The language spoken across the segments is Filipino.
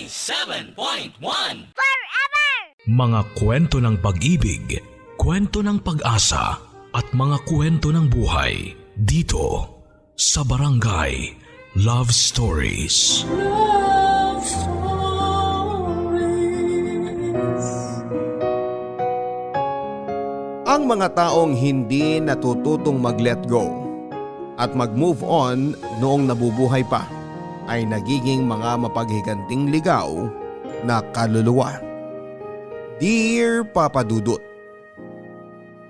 97.1 Mga kwento ng pag-ibig, kwento ng pag-asa at mga kwento ng buhay dito sa Barangay Love Stories. Love Stories. Ang mga taong hindi natututong mag-let go at mag-move on noong nabubuhay pa ay nagiging mga mapaghiganting ligaw na kaluluwa. Dear Papa Dudut,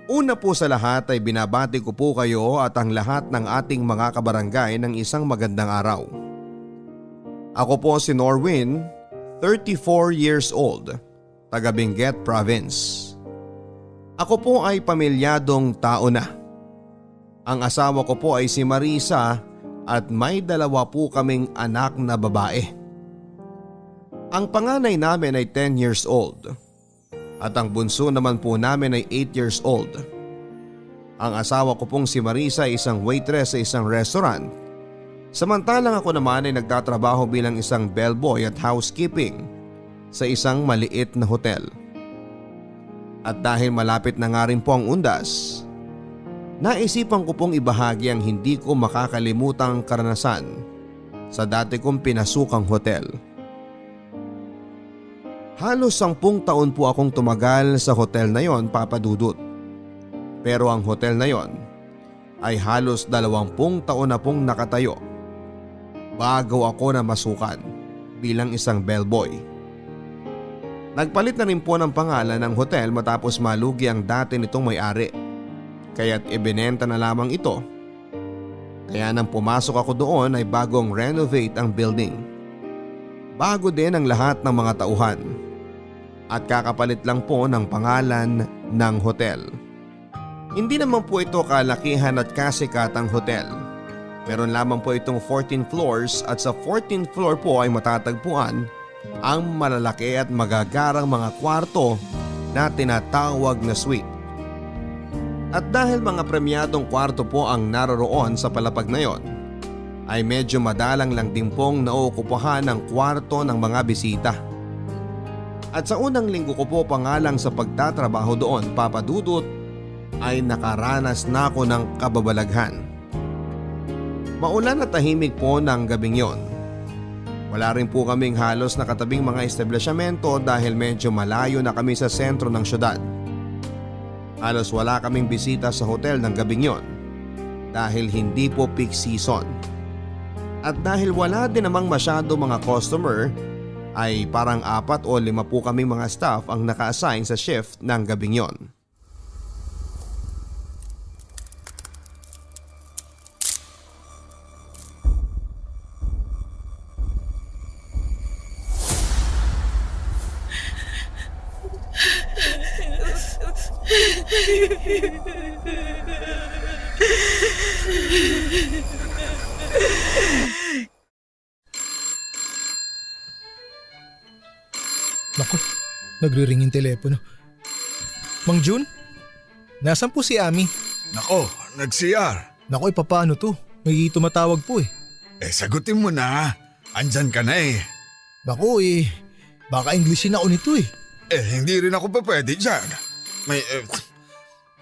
una po sa lahat ay binabati ko po kayo at ang lahat ng ating mga kabarangay ng isang magandang araw. Ako po si Norwin, 34 years old, taga Benguet Province. Ako po ay pamilyadong tao na. Ang asawa ko po ay si Marisa at may 2 po kaming anak na babae. Ang panganay namin ay 10 years old at ang bunso naman po namin ay 8 years old. Ang asawa ko pong si Marisa ay isang waitress sa isang restaurant, samantalang ako naman ay nagtatrabaho bilang isang bellboy at housekeeping sa isang maliit na hotel. At dahil malapit na nga rin po ang undas, naisipan ko pong ibahagi ang hindi ko makakalimutang karanasan sa dati kong pinasukang hotel. Halos 10 taon po akong tumagal sa hotel na yon, Papa Dudut. Pero ang hotel na yon ay halos 20 taon na pong nakatayo bago ako na masukan bilang isang bellboy. Nagpalit na rin po ng pangalan ng hotel matapos malugi ang dati nitong may-ari. Kaya't ibinenta na lamang ito. Kaya nang pumasok ako doon ay bagong renovate ang building. Bago din ang lahat ng mga tauhan. At kakapalit lang po ng pangalan ng hotel. Hindi naman po ito kalakihan at kasikatang hotel. Meron lamang po itong 14 floors at sa 14th floor po ay matatagpuan ang malalaki at magagarang mga kwarto na tinatawag na suite. At dahil mga premyadong kwarto po ang naroroon sa palapag na yon, ay medyo madalang lang din pong nauukupahan ng kwarto ng mga bisita. At sa unang linggo ko po pangalang sa pagtatrabaho doon, Papa Dudut, ay nakaranas na ako ng kababalaghan. Maulan at tahimik po ng gabing yon. Wala rin po kaming halos nakatabing mga establishmento dahil medyo malayo na kami sa sentro ng syudad. Halos wala kaming bisita sa hotel ng gabing yon dahil hindi po peak season. At dahil wala din namang masyado mga customer ay parang 4 o 5 po kaming mga staff ang naka-assign sa shift ng gabing yon. Naku, nagre-ring yung telepono. Mang Jun? Nasaan po si Ami? Nako, nag-CR. Naku, papaano to? May tumatawag po eh. Sagutin mo na. Andyan ka na eh. Naku baka Englishin ako nito eh. Hindi rin ako pa pwede dyan.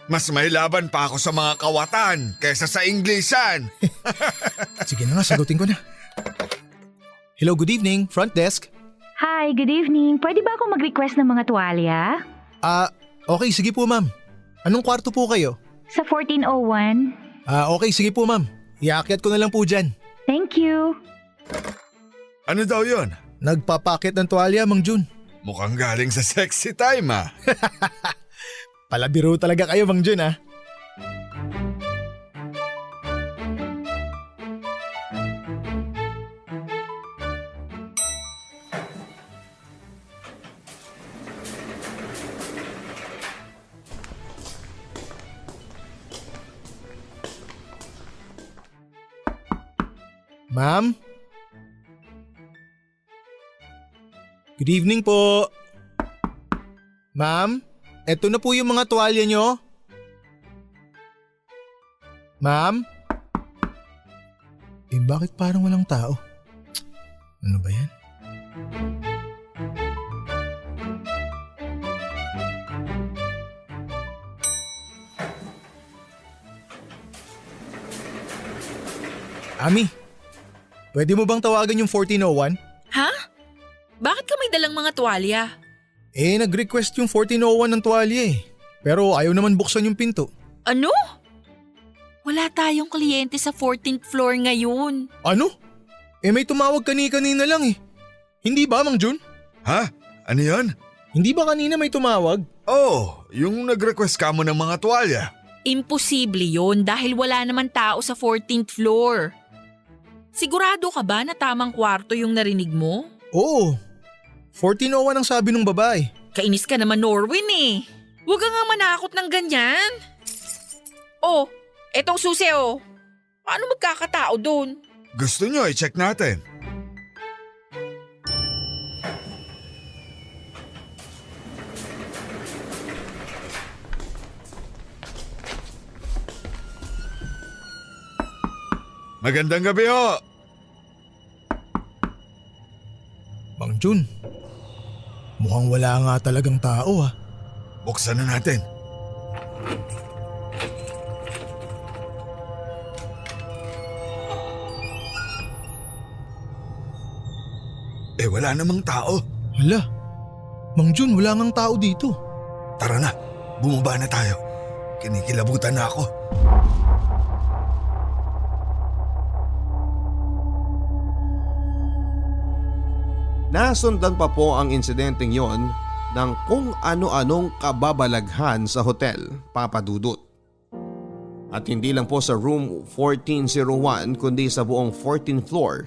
Mas may laban pa ako sa mga kawatan kaysa sa Englishan. Sige na nga, sagutin ko na. Hello, good evening, front desk. Hi, good evening. Pwede ba ako mag-request ng mga tuwalya? Okay, sige po ma'am. Anong kwarto po kayo? Sa 1401. Okay, sige po ma'am. Iaakyat ko na lang po dyan. Thank you. Ano daw yon? Nagpapakit ng tuwalya, Mang Jun. Mukhang galing sa sexy time ah. Palabiro talaga kayo, Mang Jun ah. Ma'am? Good evening po. Ma'am, eto na po yung mga tuwalya nyo. Ma'am? Bakit parang walang tao? Ano ba yan? Ami, pwede mo bang tawagan yung 1401? Ha? Bakit ka may dalang mga tuwalya? Nag-request yung 1401 ng tuwalya eh. Pero ayaw naman buksan yung pinto. Ano? Wala tayong kliyente sa 14th floor ngayon. Ano? May tumawag kanina lang eh. Hindi ba, Mang Jun? Ha? Ano yun? Hindi ba kanina may tumawag? Oh, yung nag-request ka mo ng mga tuwalya. Imposible yun dahil wala naman tao sa 14th floor. Sigurado ka ba na tamang kwarto yung narinig mo? Oo. 1401 ang sabi ng babae. Kainis ka naman, Norwin eh. Huwag ka nga manakot ng ganyan. Oh, etong susi oh. Paano magkakatao doon? Gusto nyo i-check natin. Magandang gabi ho. Mang Jun, mukhang wala nga talagang tao ah. Buksan na natin. Wala namang tao. Hala, Mang Jun, wala ngang tao dito. Tara na, bumaba na tayo. Kinikilabutan na ako. Nasundan pa po ang insidenteng yon ng kung ano-anong kababalaghan sa hotel, Papa Dudut. At hindi lang po sa room 1401 kundi sa buong 14th floor,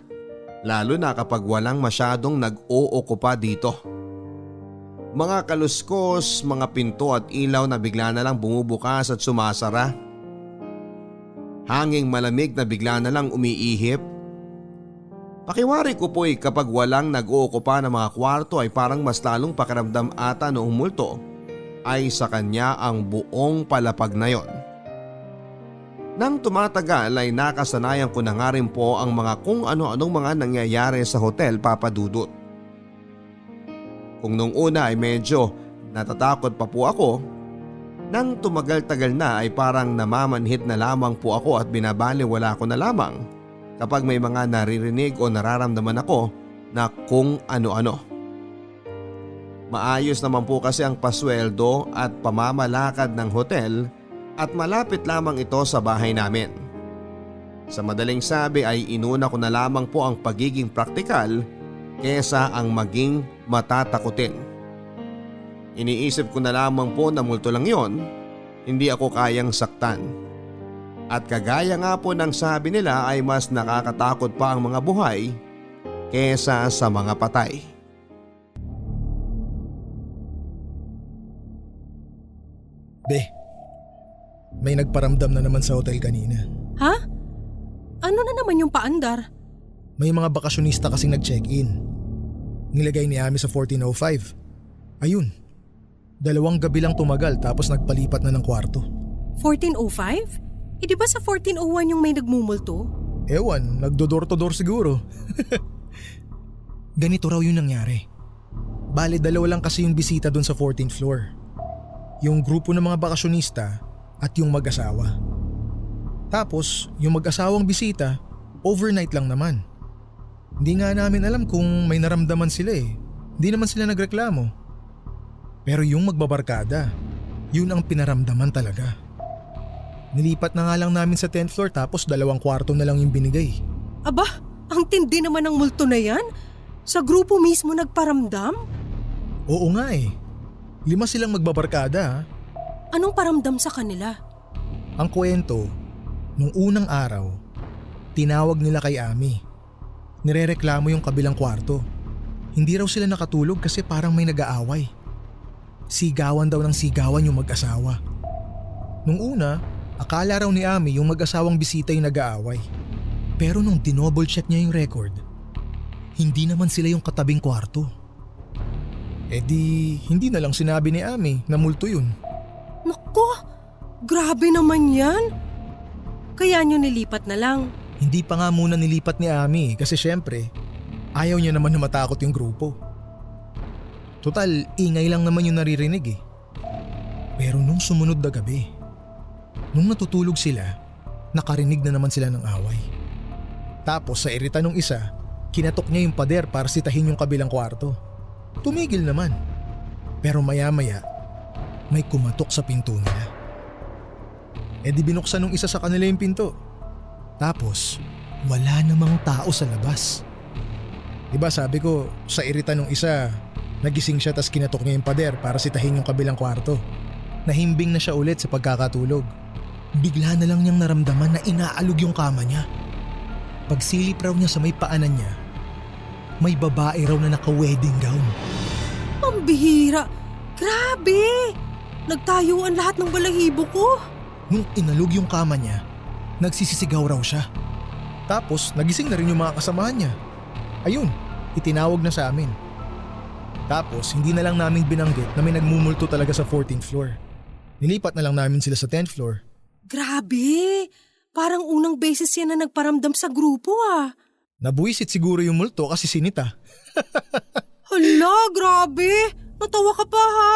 lalo na kapag walang masyadong nag-ookupa dito. Mga kaluskos, mga pinto at ilaw na bigla na lang bumubukas at sumasara. Hanging malamig na bigla na lang umiihip. Pakiwari ko po'y kapag walang nag-ookupa ng mga kwarto ay parang mas lalong pakiramdam ata noong multo ay sa kanya ang buong palapag na yon. Nang tumatagal ay nakasanayan ko na nga rin po ang mga kung ano-anong mga nangyayari sa hotel, Papa Dudut. Kung nung una ay medyo natatakot pa po ako, nang tumagal-tagal na ay parang namamanhid na lamang po ako at binabaliwala ko na lamang kapag may mga naririnig o nararamdaman ako na kung ano-ano. Maayos naman po kasi ang pasweldo at pamamalakad ng hotel at malapit lamang ito sa bahay namin. Sa madaling sabi ay inuna ko na lamang po ang pagiging praktikal kesa ang maging matatakutin. Iniisip ko na lamang po na multo lang yon, hindi ako kayang saktan. At kagaya nga po ng sabi nila ay mas nakakatakot pa ang mga buhay kesa sa mga patay. Be, may nagparamdam na naman sa hotel kanina. Ha? Ano na naman yung paandar? May mga bakasyonista kasing nag-check-in. Nilagay ni Ami sa 1405. Ayun, 2 gabi lang tumagal tapos nagpalipat na ng kwarto. 1405? Di ba sa 1401 yung may nagmumulto? Ewan, nagdodor-to-door siguro. Ganito raw yung nangyari. Bale, 2 lang kasi yung bisita dun sa 14th floor. Yung grupo ng mga bakasyonista at yung mag-asawa. Tapos, yung mag-asawang bisita, overnight lang naman. Hindi nga namin alam kung may naramdaman sila eh. Hindi naman sila nagreklamo. Pero yung magbabarkada, yun ang pinaramdaman talaga. Nilipat na nga lang namin sa 10th floor tapos 2 kwarto na lang yung binigay. Aba, ang tindi naman ng multo na yan. Sa grupo mismo nagparamdam? Oo nga eh. 5 silang magbabarkada ha. Anong paramdam sa kanila? Ang kwento, nung unang araw, tinawag nila kay Ami. Nirereklamo yung kabilang kwarto. Hindi raw sila nakatulog kasi parang may nag-aaway. Sigawan daw ng sigawan yung mag-asawa. Nung una, akala raw ni Ami yung mag-asawang bisita yung nag-aaway. Pero nung dinouble check niya yung record, hindi naman sila yung katabing kwarto. Hindi na lang sinabi ni Ami na multo yun. Naku, grabe naman yan. Kaya nyo nilipat na lang. Hindi pa nga muna nilipat ni Ami kasi syempre, ayaw niya naman na matakot yung grupo. Total, ingay lang naman yung naririnig eh. Pero nung sumunod na gabi, nung natutulog sila, nakarinig na naman sila ng away. Tapos sa irita nung isa, kinatok niya yung pader para sitahin yung kabilang kwarto. Tumigil naman. Pero maya-maya, may kumatok sa pinto nila. E di binuksan nung isa sa kanila yung pinto. Tapos, wala namang tao sa labas. Diba sabi ko, sa irita nung isa, nagising siya tas kinatok niya yung pader para sitahin yung kabilang kwarto. Nahimbing na siya ulit sa pagkakatulog. Bigla na lang niyang naramdaman na inaalog yung kama niya. Pagsilip raw niya sa may paanan niya, may babae raw na naka-wedding gown. Ang bihira! Grabe! Nagtayuan lahat ng balahibo ko. Nung inalog yung kama niya, nagsisisigaw raw siya. Tapos nagising na rin yung mga kasamahan niya. Ayun, itinawag na sa amin. Tapos hindi na lang namin binanggit na may nagmumulto talaga sa 14th floor. Nilipat na lang namin sila sa 10th floor. Grabe! Parang unang beses yan na nagparamdam sa grupo ah. Nabuisit siguro yung multo kasi sinita. Hala, grabe! Natawa ka pa ha?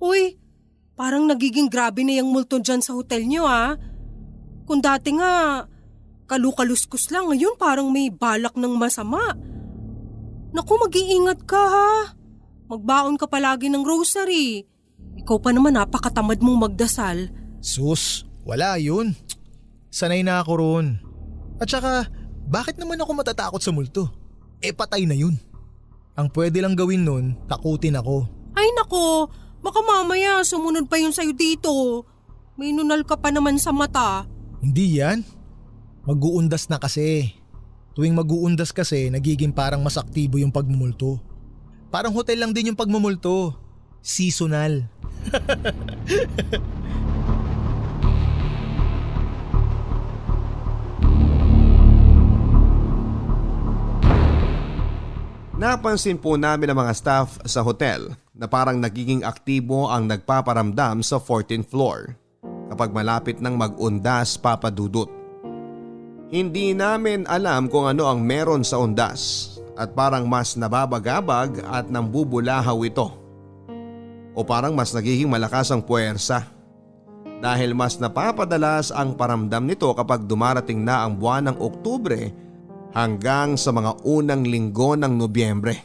Uy, parang nagiging grabe na yung multo dyan sa hotel nyo ha. Kung dati nga, kalukaluskos lang, ngayon parang may balak ng masama. Naku, mag-iingat ka ha. Magbaon ka palagi ng rosary. Ikaw pa naman napakatamad mong magdasal. Sus, wala yun. Sanay na ako roon. At saka, bakit naman ako matatakot sa multo? Eh patay na yun. Ang pwede lang gawin nun, takutin ako. Ay nako, baka mamaya sumunod pa yun sa'yo dito. May nunal ka pa naman sa mata. Hindi yan. Mag-uundas na kasi. Tuwing mag-uundas kasi, nagiging parang mas aktibo yung pagmumulto. Parang hotel lang din yung pagmumulto. Seasonal. Napansin po namin ang mga staff sa hotel na parang nagiging aktibo ang nagpaparamdam sa 14th floor kapag malapit ng mag-undas papadudot. Hindi namin alam kung ano ang meron sa undas at parang mas nababagabag at nambubulahaw ito. O parang mas nagiging malakas ang puwersa dahil mas napapadalas ang paramdam nito kapag dumarating na ang buwan ng Oktubre hanggang sa mga unang linggo ng Nobyembre.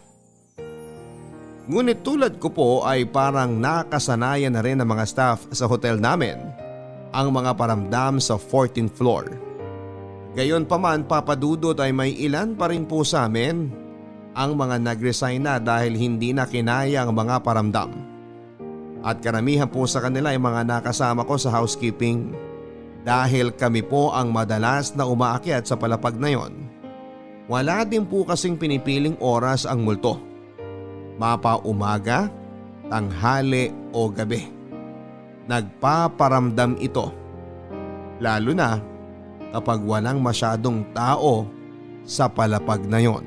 Ngunit tulad ko po ay parang nakasanayan na rin ng mga staff sa hotel namin ang mga paramdam sa 14th floor. Gayon pa man papadudot ay may ilan pa rin po sa amin ang mga nag-resign na dahil hindi na kinaya ang mga paramdam. At karamihan po sa kanila ay mga nakasama ko sa housekeeping dahil kami po ang madalas na umaakyat sa palapag na yon. Wala din po kasing pinipiling oras ang multo. Mapa umaga, tanghali o gabi. Nagpaparamdam ito. Lalo na kapag walang masyadong tao sa palapag na yon.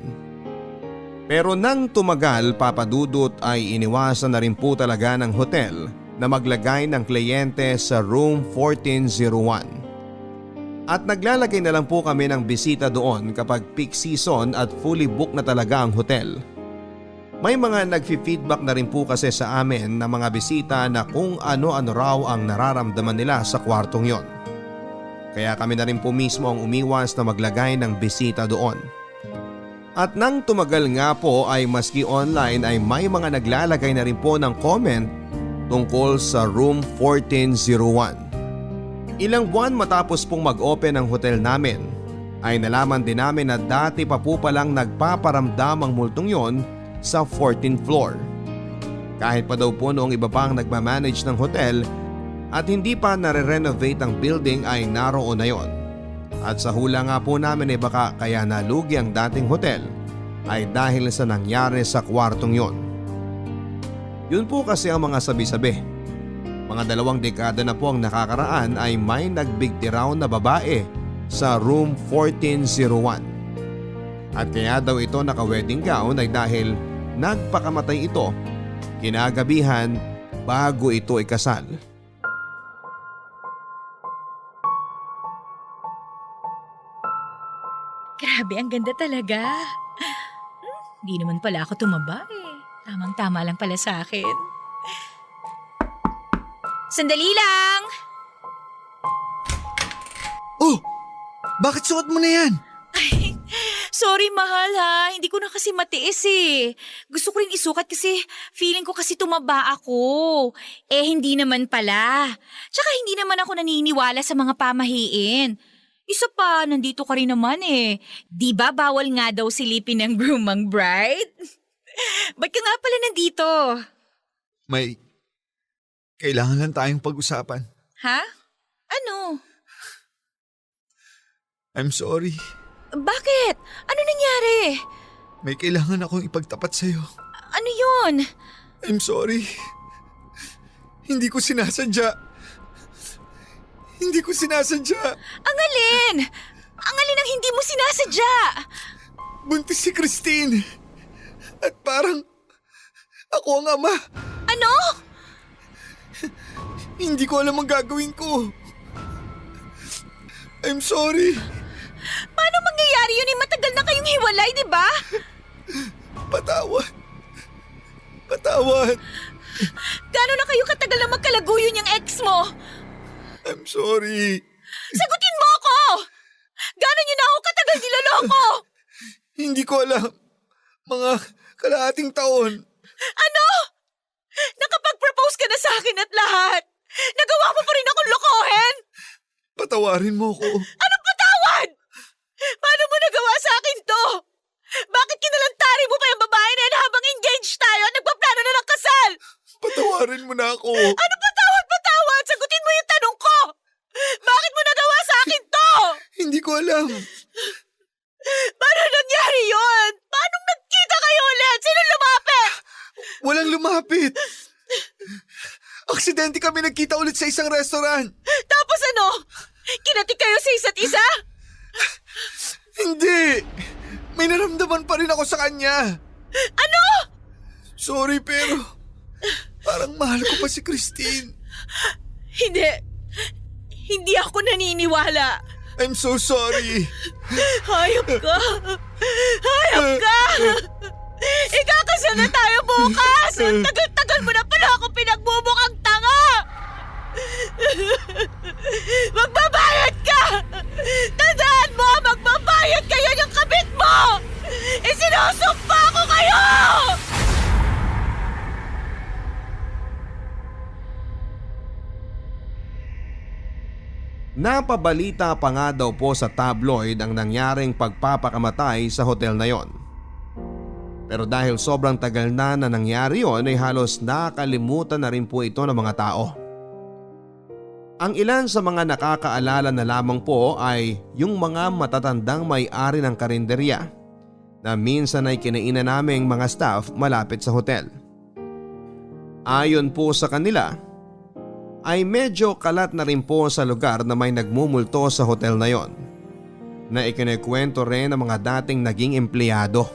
Pero nang tumagal papadudot ay iniwasan na rin po talaga ng hotel na maglagay ng kliyente sa room 1401. At naglalagay na lang po kami ng bisita doon kapag peak season at fully booked na talaga ang hotel. May mga nagfi-feedback na rin po kasi sa amin na mga bisita na kung ano-ano raw ang nararamdaman nila sa kwartong yon. Kaya kami na rin po mismo ang umiwas na maglagay ng bisita doon. At nang tumagal nga po ay maski online ay may mga naglalagay na rin po ng comment tungkol sa room 1401. Ilang buwan matapos pong mag-open ang hotel namin ay nalaman din namin na dati pa po palang nagpaparamdam ang multong yon sa 14th floor. Kahit pa daw po noong iba pang nagmamanage ng hotel at hindi pa nare-renovate ang building ay naroon na yon. At sa hula nga po namin ay baka kaya nalugi ang dating hotel ay dahil sa nangyari sa kwartong yon. Yun po kasi ang mga sabi-sabi. Mga 2 dekada na po ang nakakaraan ay may nagbigtiraw na babae sa room 1401. At kaya daw ito naka-wedding gown ay dahil nagpakamatay ito kinagabihan bago ito ikasal. Grabe, ang ganda talaga. Hindi naman pala ako tumaba eh. Tamang-tama lang pala sa akin. Sandali lang! Oh! Bakit suot mo na yan? Sorry, mahal ha. Hindi ko na kasi matiis eh. Gusto ko rin isukat kasi feeling ko kasi tumaba ako. Eh, hindi naman pala. Tsaka hindi naman ako naniniwala sa mga pamahiin. Isa pa, nandito ka rin naman eh. Di ba bawal nga daw silipin ng groom ang bride? Ba't ka nga pala nandito? May kailangan lang tayong pag-usapan. Ha? Ano? I'm sorry. Bakit? Ano nangyari? May kailangan akong ipagtapat sa'yo. Ano yun? I'm sorry. Hindi ko sinasadya. Hindi ko sinasadya. Ang alin? Ang alin ang hindi mo sinasadya? Buntis si Christine. At parang ako ang ama. Ano? Hindi ko alam ang gagawin ko. I'm sorry. Paano mangyayari yun eh? Matagal na kayong hiwalay, di ba? Patawad. Patawad. Gano'n na kayo katagal na magkalaguyo yung ex mo? I'm sorry. Sagutin mo ako! Gano'n niyo na ako katagal niloloko? Hindi ko alam. Mga kalahating taon. Ano? Nakapag-propose ka na sa akin at lahat. Nagawa mo pa rin akong lokohin? Patawarin mo ko. Anong patawad? Paano mo nagawa sa akin to? Bakit kinalantari mo pa yung babae na yan habang engaged tayo at nagpaplano na ng kasal? Patawarin mo na ako. Ano patawad? Sagutin mo yung tanong ko! Bakit mo nagawa sa akin to? Hindi ko alam. Paano nangyari yun? Paano nagkita kayo ulit? Sino lumapit? Walang lumapit. Aksidente kami nagkita ulit sa isang restaurant. Tapos ano? Kinati kayo sa isa't isa? Hindi. May naramdaman pa rin ako sa kanya. Ano? Sorry pero parang mahal ko pa si Christine. Hindi. Hindi ako naniniwala. I'm so sorry. Hayop ka! Hayop ka! Ikakasal na tayo bukas! Ang tagal-tagal mo na pala ako pinagbubukang tanga! Magbabayad ka! Tandaan mo, magbabayad kayo ng kabit mo! Isinusumpa ko kayo! Napabalita pa nga daw po sa tabloid ang nangyaring pagpapakamatay sa hotel na yon. Pero dahil sobrang tagal na nangyari yon ay halos nakalimutan na rin po ito ng mga tao. Ang ilan sa mga nakakaalala na lamang po ay yung mga matatandang may-ari ng karinderya na minsan ay kinainan naming mga staff malapit sa hotel. Ayon po sa kanila, ay medyo kalat na rin po sa lugar na may nagmumulto sa hotel na yon, na ikinikwento rin ng mga dating naging empleyado.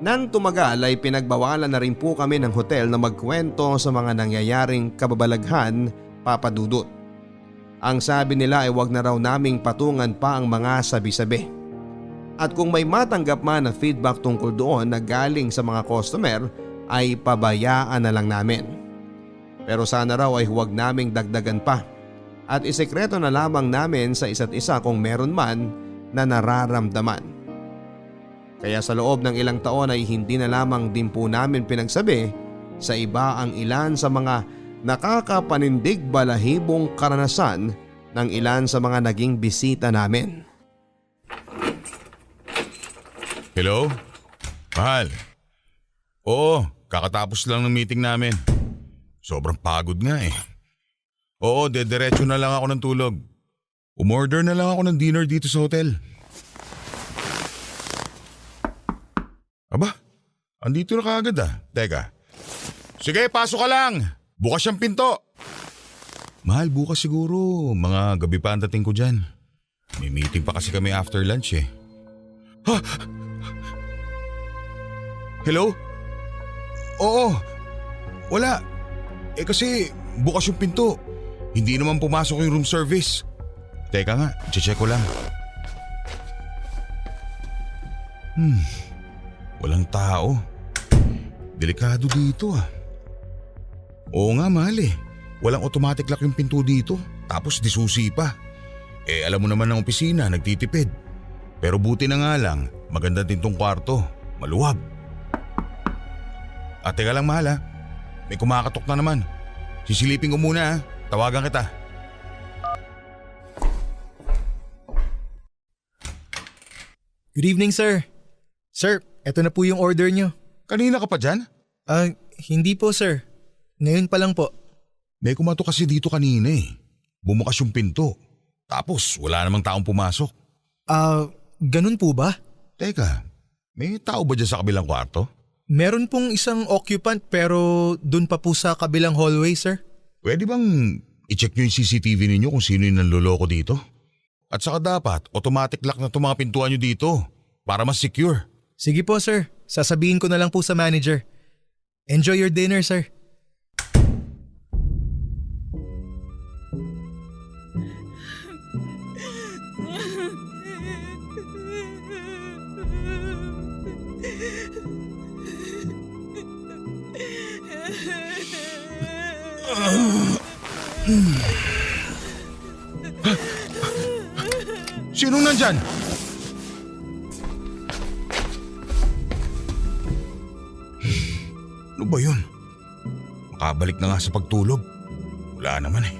Nang tumagal ay pinagbawalan na rin po kami ng hotel na magkwento sa mga nangyayaring kababalaghan, Papa Dudut. Ang sabi nila ay wag na raw naming patungan pa ang mga sabi-sabi. At kung may matanggap man na feedback tungkol doon na galing sa mga customer ay pabayaan na lang namin. Pero sana raw ay huwag naming dagdagan pa at isekreto na lamang namin sa isa't isa kung meron man na nararamdaman. Kaya sa loob ng ilang taon ay hindi na lamang din po namin pinagsabi sa iba ang ilan sa mga nakakapanindig balahibong karanasan ng ilan sa mga naging bisita namin. Hello? Mahal? Oo, kakatapos lang ng meeting namin. Sobrang pagod nga eh. Oo, dediretso na lang ako ng tulog. Umorder na lang ako ng dinner dito sa hotel. Aba, andito na kaagad ah. Teka. Sige, pasok ka lang. Bukas yung pinto. Mahal, bukas siguro. Mga gabi pa ang dating ko dyan. May meeting pa kasi kami after lunch eh. Ha? Hello? Oo. Wala. Eh kasi bukas yung pinto. Hindi naman pumasok yung room service. Teka nga, check ko lang. Walang tao. Delikado dito ah. Oo nga mahal eh. Walang automatic lock yung pinto dito. Tapos disusi pa. Eh alam mo naman ng opisina, nagtitipid. Pero buti na nga lang, maganda din tong kwarto. Maluwag. Teka lang mahal ha. May kumakatok na naman. Sisilipin ko muna ha. Tawagan kita. Good evening, sir. Sir, eto na po yung order nyo. Kanina ka pa dyan? Hindi po, sir. Ngayon pa lang po. May kumatok kasi dito kanina eh. Bumukas yung pinto. Tapos wala namang taong pumasok. Ganun po ba? Teka, may tao ba dyan sa kabilang kwarto? Meron pong isang occupant pero dun pa po sa kabilang hallway, sir. Pwede bang i-check nyo yung CCTV ninyo kung sino yung nanloloko dito? At saka dapat automatic lock na itong mga pintuan nyo dito para mas secure. Sige po, sir. Sasabihin ko na lang po sa manager. Enjoy your dinner, sir. Sinong nandyan? Ano ba yun? Makabalik na nga sa pagtulog. Wala naman eh.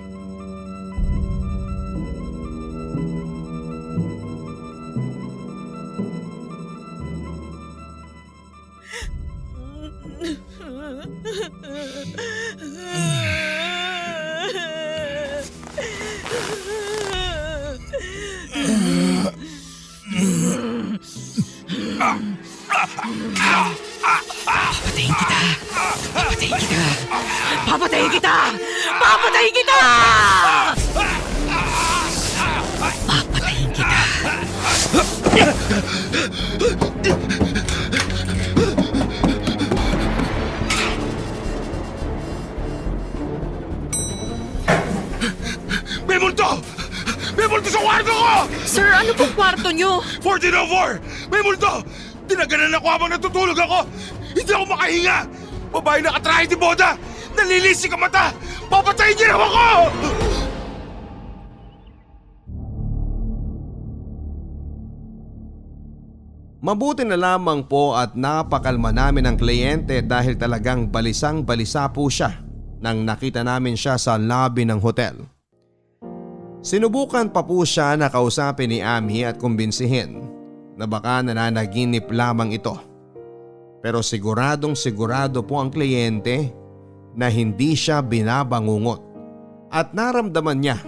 Papatayin kita! Papatayin kita! Papatayin kita! May multo! May multo sa kwarto ko! Sir, ano pong kwarto nyo? 1404! May multo! Tinaganan ako habang natutulog ako! Hindi ako makahinga! Babae na katrahe ni Boda! Nalilisik ang mata! Papatayin niyo naman ako! Mabuti na lamang po at napakalma namin ang kliyente dahil talagang balisang-balisa po siya nang nakita namin siya sa lobby ng hotel. Sinubukan pa po siya na kausapin ni Ami at kumbinsihin na baka nananaginip lamang ito. Pero siguradong sigurado po ang kliyente na hindi siya binabangungot at naramdaman niya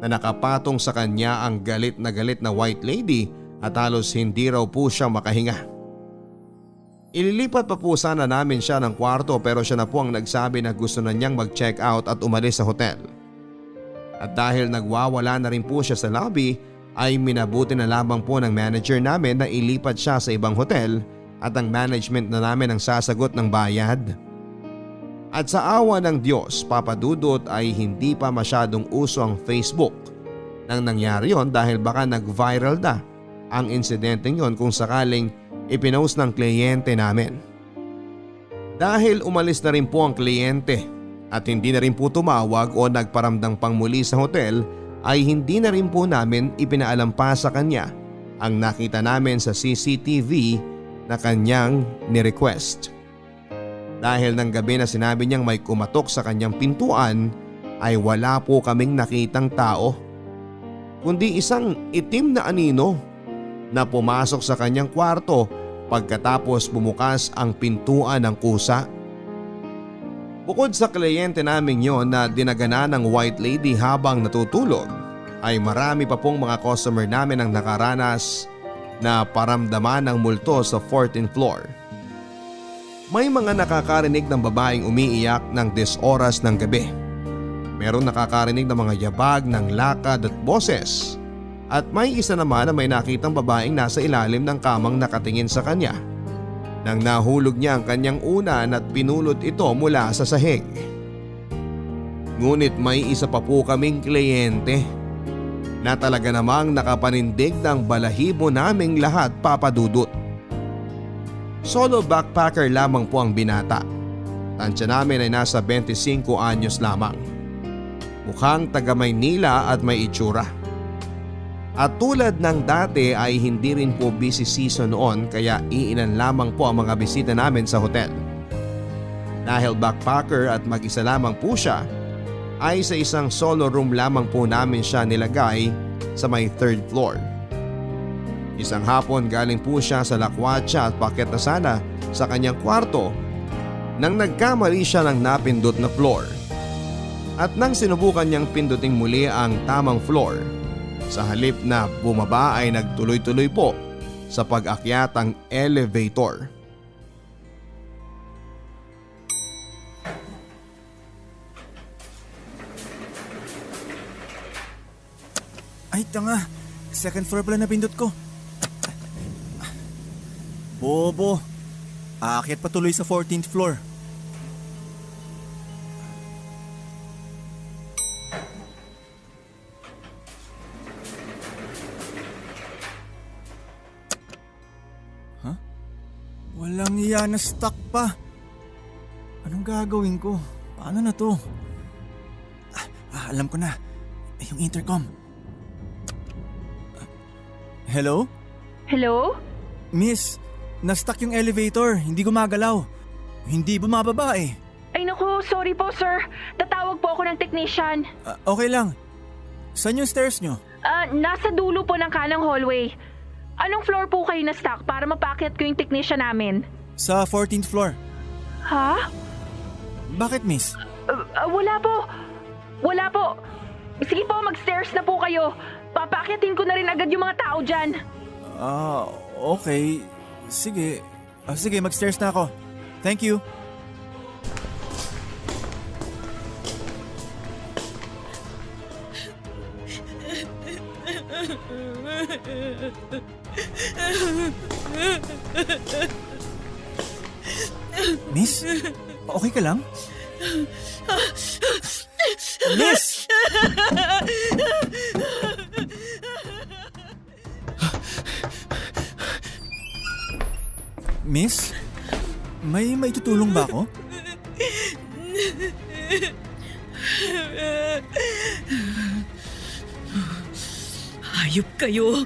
na nakapatong sa kanya ang galit na white lady at halos hindi raw po siya makahinga. Ililipat pa po sana namin siya ng kwarto pero siya na po ang nagsabi na gusto na niyang mag-check out at umalis sa hotel. At dahil nagwawala na rin po siya sa lobby ay minabuti na lamang po ng manager namin na ilipat siya sa ibang hotel at ang management na namin ang sasagot ng bayad. At sa awa ng Diyos, Papa Dudut ay hindi pa masyadong uso ang Facebook nang nangyari yon dahil baka nag-viral na ang insidente yon kung sakaling ipinost ng kliyente namin. Dahil umalis na rin po ang kliyente at hindi na rin po tumawag o nagparamdang pang muli sa hotel ay hindi na rin po namin ipinaalam pa sa kanya ang nakita namin sa CCTV na kanyang ni-request. Dahil ng gabi na sinabi niyang may kumatok sa kanyang pintuan ay wala po kaming nakitang tao kundi isang itim na anino na pumasok sa kanyang kwarto pagkatapos bumukas ang pintuan ng kusa. Bukod sa kliyente namin yon na dinagana ng white lady habang natutulog ay marami pa pong mga customer namin ang nakaranas na paramdaman ng multo sa 14th floor. May mga nakakarinig ng babaeng umiiyak ng 10 oras ng gabi. Merong nakakarinig ng mga yabag ng lakad at boses. At may isa naman na may nakitang babaeng nasa ilalim ng kamang nakatingin sa kanya. Nang nahulog niya ang kanyang unan at pinulot ito mula sa sahig. Ngunit may isa pa po kaming kliyente na talaga namang nakapanindig ng balahibo naming lahat, Papa Dudut. Solo backpacker lamang po ang binata. Tansya namin ay nasa 25 anyos lamang. Mukhang taga Maynila at may itsura. At tulad ng dati ay hindi rin po busy season noon kaya iilan lamang po ang mga bisita namin sa hotel. Dahil backpacker at mag-isa lamang po siya, ay sa isang solo room lamang po namin siya nilagay sa may 3rd floor. Isang hapon galing po siya sa lakwatsa at paket na sana sa kanyang kwarto nang nagkamali siya ng napindot na floor. At nang sinubukan niyang pinduting muli ang tamang floor, sa halip na bumaba ay nagtuloy-tuloy po sa pag-akyat ang elevator. Ay, tanga. Second floor pala napindot ko. Bobo. Aakyat pa tuloy sa 14th floor. Huh? Walang iya na stuck pa. Anong gagawin ko? Paano na to? Alam ko na. Yung intercom. Hello? Hello? Miss, na-stuck yung elevator. Hindi gumagalaw. Hindi bumababa eh. Ay naku, sorry po sir. Tatawag po ako ng technician. Okay lang. Saan yung stairs nyo? Nasa dulo po ng kanang hallway. Anong floor po kayo na stuck para mapaakyat ko yung technician namin? Sa 14th floor. Ha? Bakit, miss? Wala po. Wala po. Sige po, mag-stairs na po kayo. Papaakyatin ko na rin agad yung mga tao dyan. Okay. Sige. Sige, mag-stairs na ako. Thank you. Miss? Okay ka lang? Miss! Miss? May tutulong ba ako? Hayop kayo.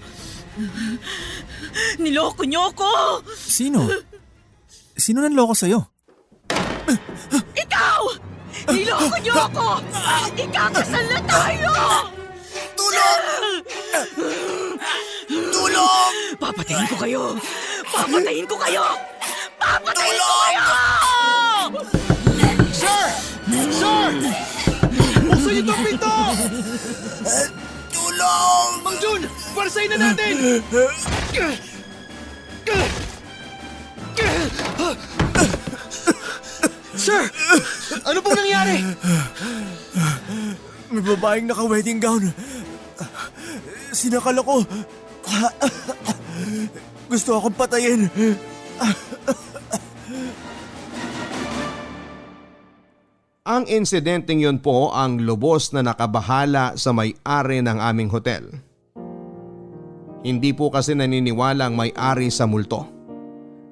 Niloko niyo ako! Sino? Sino nanloko sa'yo? Ikaw! Niloko niyo ako! Ikakasal na tayo! Tulong! Tulong! Papatayin ko kayo! Papatayin ko kayo! Papatayin ko kayo! Sir! Sir! Buksan niyo itong pinto! Tulong! Mang Jun! Parsayin na natin! Sir! Ano pong nangyari? May babaeng naka-wedding gown. Sinakal ako. Gusto akong patayin. Ang insidenteng yun po ang lubos na nakabahala sa may-ari ng aming hotel. Hindi po kasi naniniwala ang may-ari sa multo.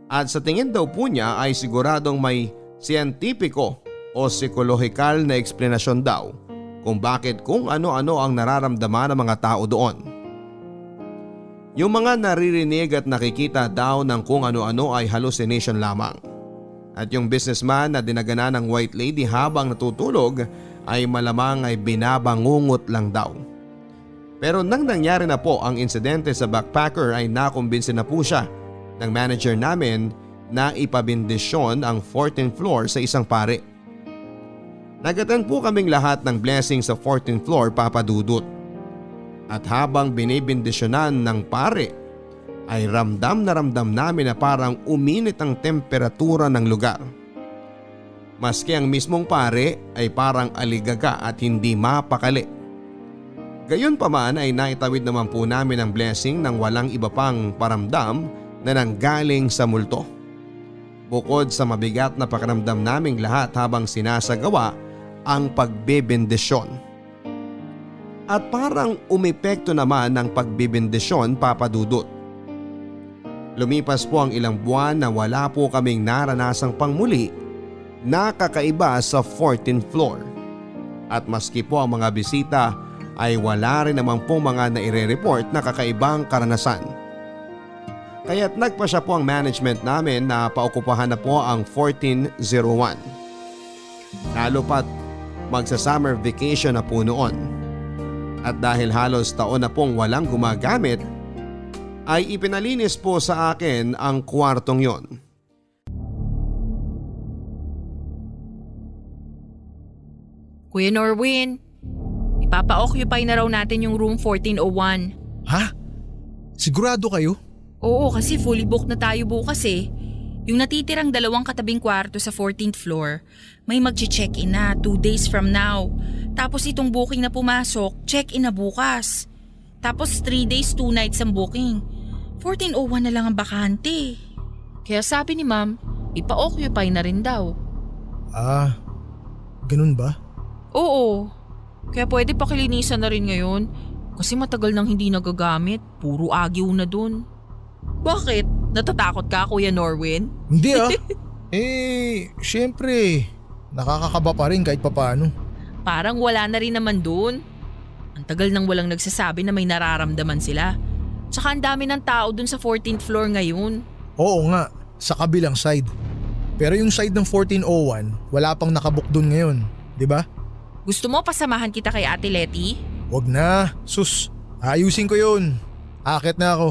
At sa tingin daw po niya ay siguradong may siyentipiko o psikolohikal na eksplanasyon daw kung bakit kung ano-ano ang nararamdaman ng mga tao doon. Yung mga naririnig at nakikita daw ng kung ano-ano ay hallucination lamang. At yung businessman na dinagana ng white lady habang natutulog ay malamang ay binabangungot lang daw. Pero nang nangyari na po ang insidente sa backpacker ay nakumbinsi na po siya ng manager namin na ipabindisyon ang 14th floor sa isang pare. Nagatan po kaming lahat ng blessing sa 14th floor, Papa Dudut. At habang binibindisyonan ng pare ay ramdam na ramdam namin na parang uminit ang temperatura ng lugar. Maski ang mismong pare ay parang aligaga at hindi mapakali. Gayunpaman ay naitawid naman po namin ang blessing ng walang iba pang paramdam na nanggaling sa multo. Bukod sa mabigat na pakiramdam naming lahat habang sinasagawa ang pagbebendisyon. At parang umepekto naman ng pagbebendisyon, Papa Dudut. Lumipas po ang ilang buwan na wala po kaming naranasang pangmuli na kakaiba sa 14th floor. At maski po ang mga bisita ay wala rin naman pong mga naire-report na kakaibang karanasan. Kaya't nagpa siya po ang management namin na paukupahan na po ang 1401. Lalo pat magsa-summer vacation na po noon. At dahil halos taon na pong walang gumagamit, ay ipinalinis po sa akin ang kwartong yon. Kuya Norwin, ipapa-occupy na raw natin yung room 1401. Ha? Sigurado kayo? Oo, kasi fully booked na tayo bukas eh. Yung natitirang 2 katabing kwarto sa 14th floor, may mag-check-in na 2 days from now. Tapos itong booking na pumasok, check-in na bukas. Tapos 3 days 2 nights ang booking. 1401 na lang ang bakante. Kaya sabi ni ma'am, ipa-occupy na rin daw. Ah, ganun ba? Oo, kaya pwede pakilinisan na rin ngayon. Kasi matagal nang hindi nagagamit, puro agyo na dun. Bakit? Natatakot ka, Kuya Norwin? Hindi ah. Syempre, nakakakaba pa rin kahit papaano. Parang wala na rin naman dun. Ang tagal nang walang nagsasabi na may nararamdaman sila. Tsaka ang dami ng tao dun sa 14th floor ngayon. Oo nga, sa kabilang side. Pero yung side ng 1401, wala pang nakabook dun ngayon, di ba? Gusto mo pasamahan kita kay Ate Letty? Wag na, sus. Ayusin ko yun. Akit na ako.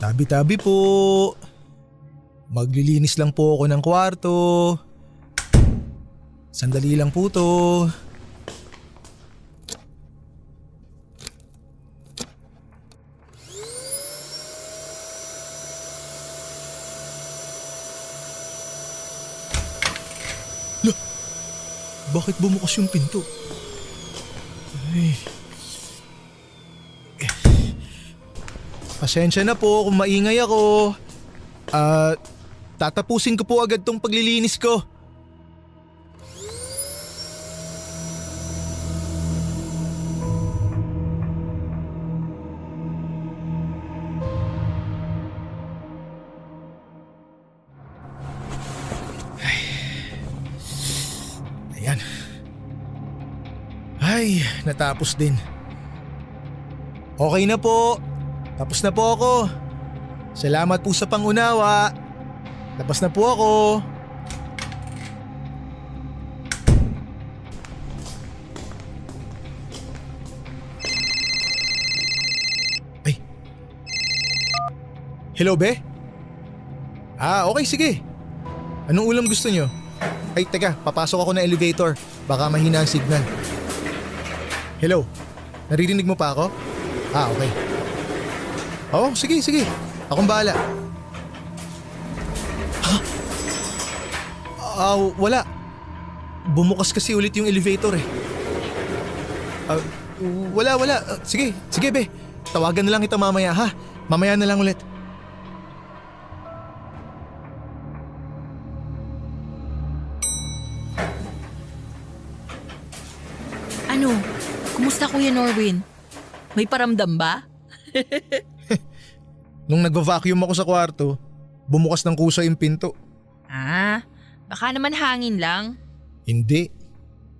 Tabi-tabi po. Maglilinis lang po ako ng kwarto. Sandali lang po to. Lah, bakit bumukas yung pinto? Ay. Pasensya na po kung maingay ako. Tatapusin ko po agad tong paglilinis ko. Ayan. Ay, natapos din. Okay na po. Tapos na po ako. Salamat po sa pangunawa. Tapos na po ako. Ay. Hello, be? Okay, sige. Anong ulam gusto nyo? Ay, teka, papasok ako na elevator. Baka mahina ang signal. Hello? Naririnig mo pa ako? Okay. Oo, sige. Akong bahala. Wala. Bumukas kasi ulit yung elevator eh. Wala. Sige, be. Tawagan na lang kita mamaya ha. Mamaya na lang ulit. Ano? Kumusta, Kuya Norwin? May paramdam ba? Nung nag-vacuum ako sa kwarto, bumukas ng kusa yung pinto. Baka naman hangin lang. Hindi.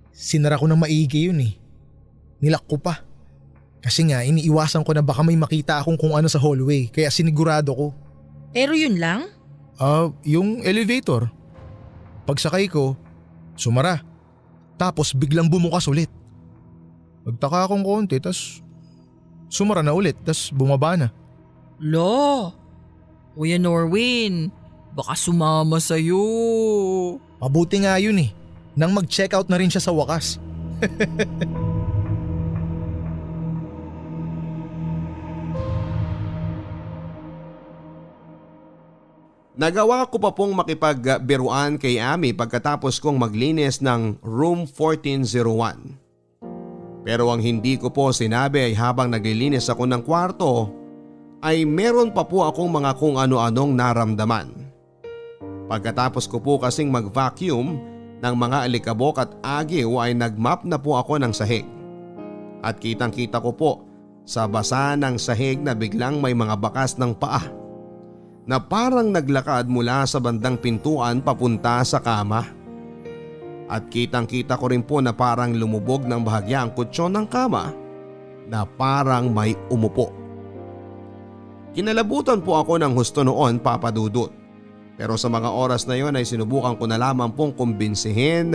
Sinara ko ng maigi yun eh. Nilak ko pa. Kasi nga iniiwasan ko na baka may makita akong kung ano sa hallway kaya sinigurado ko. Pero yun lang? Yung elevator. Pagsakay ko, sumara. Tapos biglang bumukas ulit. Nagtaka akong konti tas sumara na ulit tas bumaba na. Kuya Norwin, baka sumama sa'yo. Mabuti nga yun eh. Nang mag-check out na rin siya sa wakas. Nagawa ko pa pong makipagbiruan kay Ami pagkatapos kong maglinis ng room 1401. Pero ang hindi ko po sinabi ay habang naglilinis ako ng kwarto ay meron pa po akong mga kung ano-anong naramdaman. Pagkatapos ko po kasing mag-vacuum ng mga alikabok at agiw ay nagmap na po ako ng sahig. At kitang-kita ko po sa basa ng sahig na biglang may mga bakas ng paa na parang naglakad mula sa bandang pintuan papunta sa kama. At kitang-kita ko rin po na parang lumubog ng bahagya ang kutsyon ng kama na parang may umupo. Kinalabutan po ako ng husto noon, Papa Dudut. Pero sa mga oras na yon ay sinubukan ko na lamang pong kumbinsihin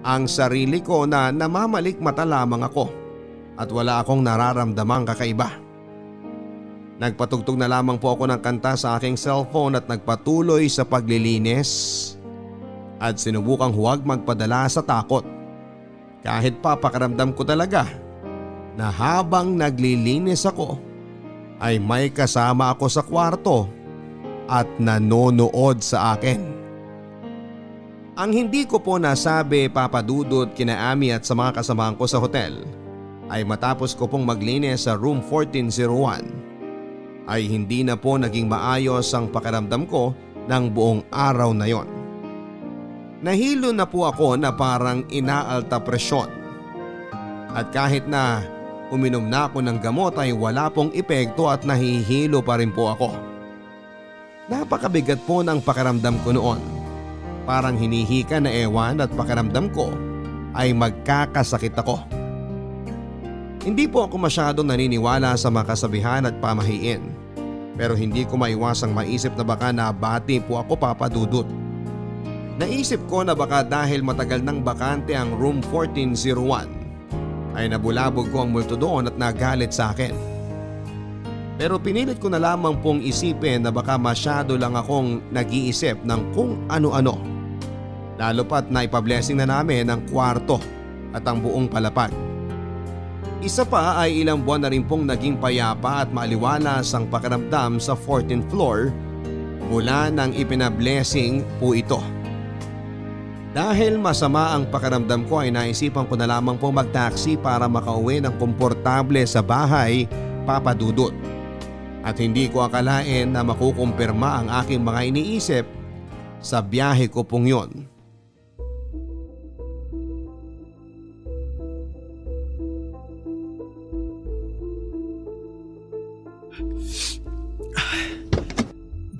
ang sarili ko na namamalikmata lamang ako at wala akong nararamdamang kakaiba. Nagpatugtog na lamang po ako ng kanta sa aking cellphone at nagpatuloy sa paglilinis at sinubukang huwag magpadala sa takot. Kahit pa pakiramdam ko talaga na habang naglilinis ako ay may kasama ako sa kwarto at nanonood sa akin. Ang hindi ko po nasabi, Papa Dudut, kina Ami at sa mga kasamahan ko sa hotel ay matapos ko pong maglinis sa room 1401 ay hindi na po naging maayos ang pakiramdam ko ng buong araw na yon. Nahilo na po ako na parang inaalta presyon. At kahit na uminom na ako ng gamot ay wala pong epekto at nahihilo pa rin po ako. Napakabigat po ng pakiramdam ko noon. Parang hinihika na ewan at pakiramdam ko ay magkakasakit ako. Hindi po ako masyadong naniniwala sa mga kasabihan at pamahiin. Pero hindi ko maiwasang maisip na baka nabati po ako, Papa Dudut. Naisip ko na baka dahil matagal nang bakante ang room 1401 ay nabulabog ko ang multo doon at nagalit sa akin. Pero pinilit ko na lamang pong isipin na baka masyado lang akong nag-iisip ng kung ano-ano. Lalo pat na ipablessing na namin ang kwarto at ang buong palapag. Isa pa ay ilang buwan na rin pong naging payapa at maaliwalas ang pakiramdam sa 14th floor mula nang ipinablessing po ito. Dahil masama ang pakiramdam ko ay naisipan ko na lamang pong mag-taxi para makauwi ng komportable sa bahay, Papa Dudut. At hindi ko akalain na makukumpirma ang aking mga iniisip sa biyahe ko pong yon.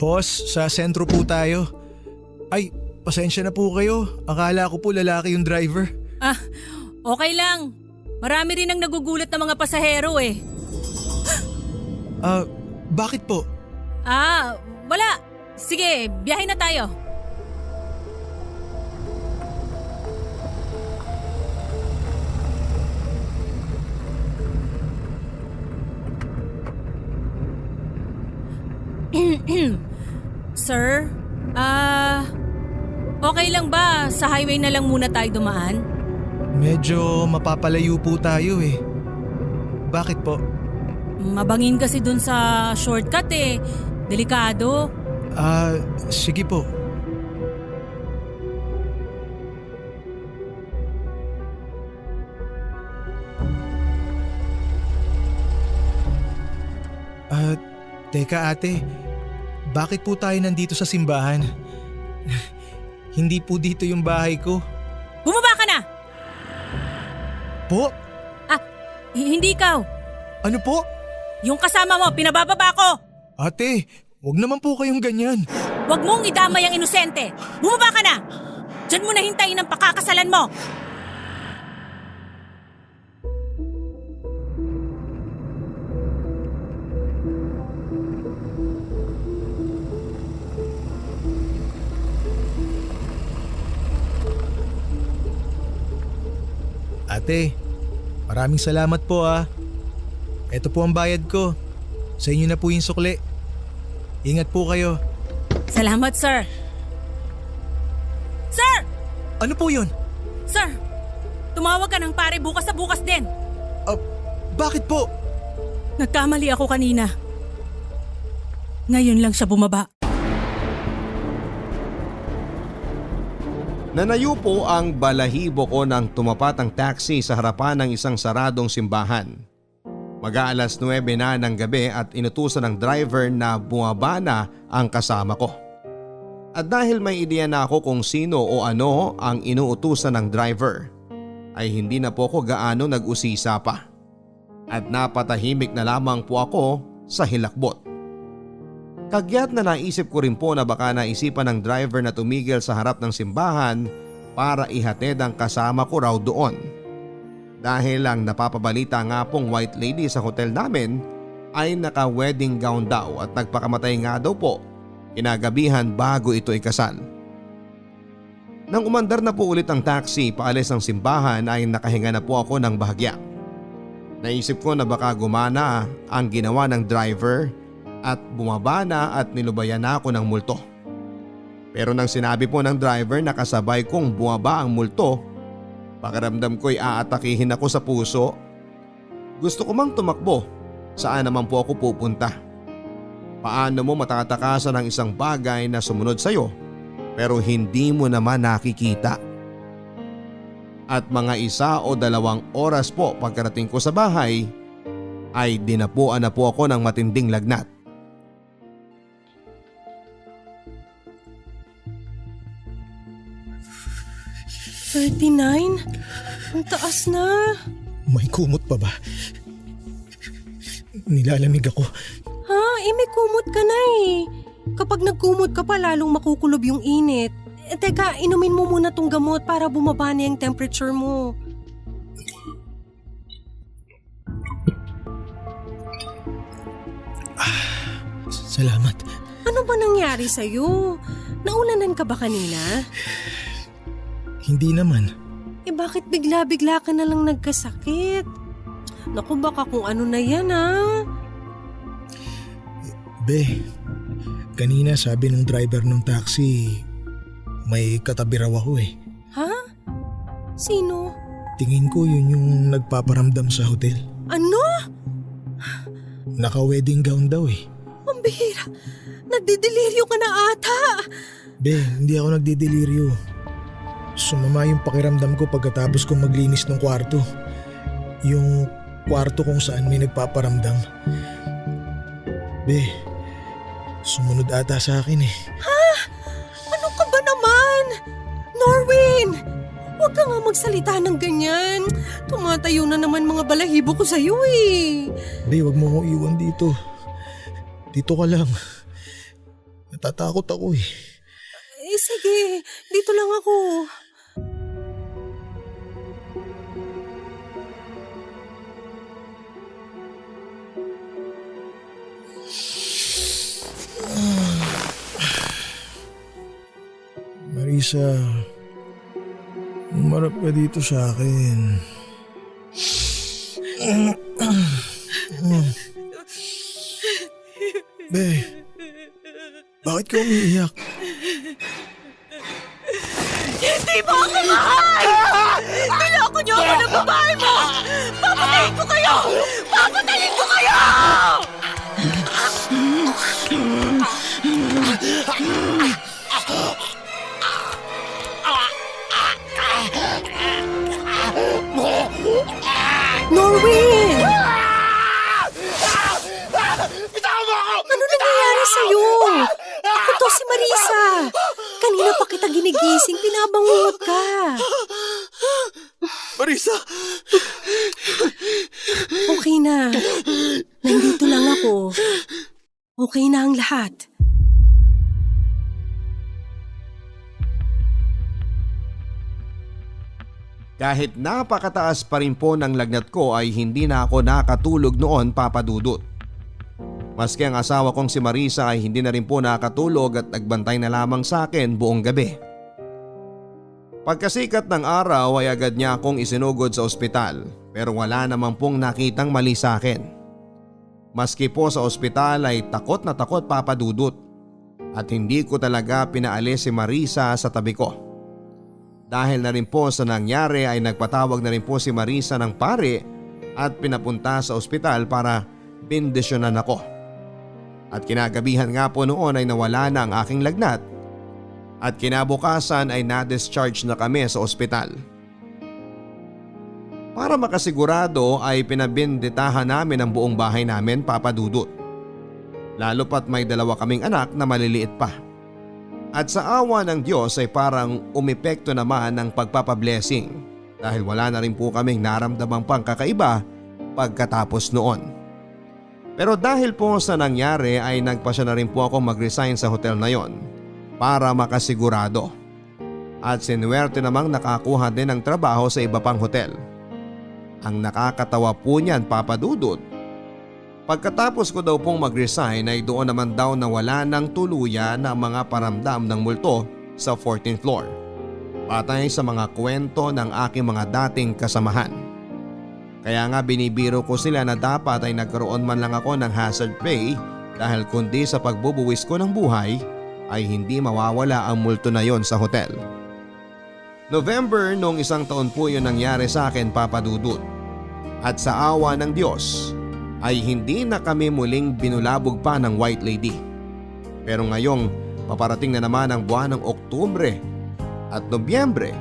Boss, sa sentro po tayo. Ay, pasensya na po kayo. Akala ko po lalaki yung driver. Okay lang. Marami rin ang nagugulat na mga pasahero eh. Bakit po? Wala. Sige, biyahe na tayo. Sir, okay lang ba sa highway na lang muna tayo dumaan? Medyo mapapalayo po tayo eh. Bakit po? Mabangin kasi dun sa shortcut eh. Delikado. Sige po. Teka ate, bakit po tayo nandito sa simbahan? Hindi po dito yung bahay ko. Bumaba ka na! Po? Hindi ikaw. Ano po? Yung kasama mo, pinabababa ko! Ate, wag naman po kayong ganyan. Huwag mong idamay ang inosente. Bumaba ka na! Diyan mo na hintayin ang pakakasalan mo! Ate, maraming salamat po ah. Ito po ang bayad ko. Sa inyo na po yung sukli. Ingat po kayo. Salamat, sir. Sir! Ano po yun? Sir, tumawag ka ng pare bukas sa bukas din. Bakit po? Nagkamali ako kanina. Ngayon lang siya bumaba. Nanayo po ang balahibo ko nang tumapat ang taxi sa harapan ng isang saradong simbahan. Mag-aalas 9 na ng gabi at inutusan ng driver na bumaba na ang kasama ko. At dahil may ideya na ako kung sino o ano ang inuutusan ng driver, ay hindi na po ako gaano nag-usisa pa. at napatahimik na lamang po ako sa hilakbot. Kagyat na naisip ko rin po na baka naisipan ng driver na tumigil sa harap ng simbahan para ihatid ang kasama ko raw doon. Dahil ang napapabalita nga pong white lady sa hotel namin ay naka-wedding gown daw at nagpakamatay nga daw po kinagabihan bago ito ikasal. Nang umandar na po ulit ang taxi paalis ng simbahan ay nakahinga na po ako ng bahagya. Naisip ko na baka gumana ang ginawa ng driver at bumaba na at nilubayan na ako ng multo. Pero nang sinabi po ng driver na kasabay kong bumaba ang multo, pakiramdam ko'y aatakihin ako sa puso. Gusto ko mang tumakbo, saan naman po ako pupunta? Paano mo matatakasan ang isang bagay na sumunod sa'yo pero hindi mo naman nakikita? At mga 1 o 2 oras po pagkarating ko sa bahay ay dinapuan na po ako ng matinding lagnat. $39? Ang taas na. May kumot pa ba? Nilalamig ako. Ha? May kumot ka na eh. Kapag nagkumot ka pa lalong makukulob yung init. Teka, inumin mo muna tong gamot para bumaba na yung temperature mo. Salamat. Ano ba nangyari sa'yo? Naulanan ka ba kanina? Hindi naman. Bakit bigla-bigla ka na lang nagkasakit? Naku, baka kung ano na yan Be, kanina sabi ng driver ng taxi, may katabi raw ako eh. Ha? Sino? Tingin ko yun yung nagpaparamdam sa hotel. Ano? Naka-wedding gown daw eh. Ang bihira. Nagdideliryo ka na ata. Be, hindi ako nagdideliryo. Sumama yung pakiramdam ko pagkatapos kong maglinis ng kwarto. Yung kwarto kung saan may nagpaparamdam. Be, sumunod ata sa akin eh. Ha? Ano ka ba naman? Norwin! Huwag ka nga magsalita ng ganyan. Tumatayo na naman mga balahibo ko sa'yo eh. Be, wag mo akong iwan dito. Dito ka lang. Natatakot ako eh. Sige, dito lang ako. Marisa, umarap ka dito sa akin. Be, bakit ka umiiyak? Hindi mo ako mahal! Niloko niyo ako ng babae mo! Papatayin ko kayo! Papatayin ko kayo! Norwin! Ano nangyayari sa'yo? Ako to si Marisa. Kanina pa kita ginigising, pinabangungot ka. Marisa! Okay na. Nandito lang ako. Okay na ang lahat. Kahit napakataas pa rin po ng lagnat ko ay hindi na ako nakatulog noon, Papa Dudut. Maski ang asawa kong si Marisa ay hindi na rin po nakatulog at nagbantay na lamang sa akin buong gabi. Pagkasikat ng araw ay agad niya akong isinugod sa ospital pero wala namang pong nakitang mali sa akin. Maski po sa ospital ay takot na takot, Papa Dudut, at hindi ko talaga pinaalis si Marisa sa tabi ko. Dahil na rin po sa nangyari ay nagpatawag na rin po si Marisa ng pare at pinapunta sa ospital para bendisyonan ako. At kinagabihan nga po noon ay nawala na ang aking lagnat at kinabukasan ay na-discharge na kami sa ospital. Para makasigurado ay pinabinditahan namin ang buong bahay namin, Papa Dudut. Lalo pat may 2 kaming anak na maliliit pa. At sa awa ng Diyos ay parang umepekto naman ng pagpapablessing dahil wala na rin po kaming naramdamang pang kakaiba pagkatapos noon. Pero dahil po sa nangyari ay nagpasya na rin po ako mag-resign sa hotel na yon para makasigurado. At sinuwerte namang nakakuha din ng trabaho sa iba pang hotel. Ang nakakatawa po niyan, Papa Dudut, pagkatapos ko daw pong mag-resign ay doon naman daw nawala ng tuluyan ang mga paramdam ng multo sa 14th floor. Patay sa mga kwento ng aking mga dating kasamahan. Kaya nga binibiro ko sila na dapat ay nagkaroon man lang ako ng hazard pay dahil kundi sa pagbubuwis ko ng buhay ay hindi mawawala ang multo na yon sa hotel. November noong isang taon po yun nangyari sa akin, Papa Dudut. At sa awa ng Diyos ay hindi na kami muling binulabog pa ng White Lady. Pero ngayong paparating na naman ang buwan ng Oktubre at Nobyembre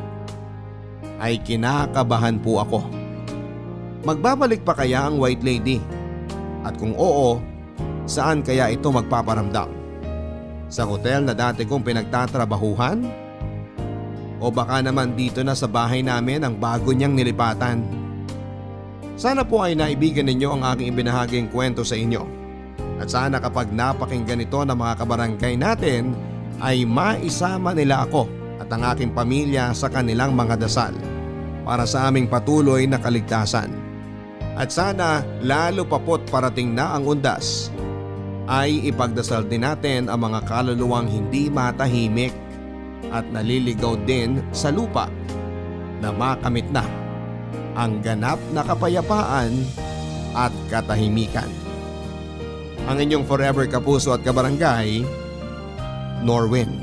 ay kinakabahan po ako. Magbabalik pa kaya ang White Lady? At kung oo, saan kaya ito magpaparamdam? Sa hotel na dati kong pinagtatrabahuhan? O baka naman dito na sa bahay namin ang bago niyang nilipatan? Sana po ay naibigan ninyo ang aking ibinahaging kwento sa inyo. At sana kapag napakinggan ito ng mga kabarangay natin ay maisama nila ako at ang aking pamilya sa kanilang mga dasal para sa aming patuloy na kaligtasan. At sana lalo papo't parating na ang undas ay ipagdasal din natin ang mga kaluluwang hindi matahimik at naliligaw din sa lupa na makamit na ang ganap na kapayapaan at katahimikan. Ang inyong forever kapuso at kabarangay, Norwin.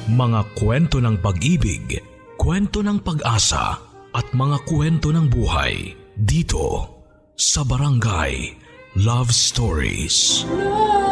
Mga kwento ng pag-ibig, kwento ng pag-asa at mga kwento ng buhay dito sa Barangay Love Stories. Love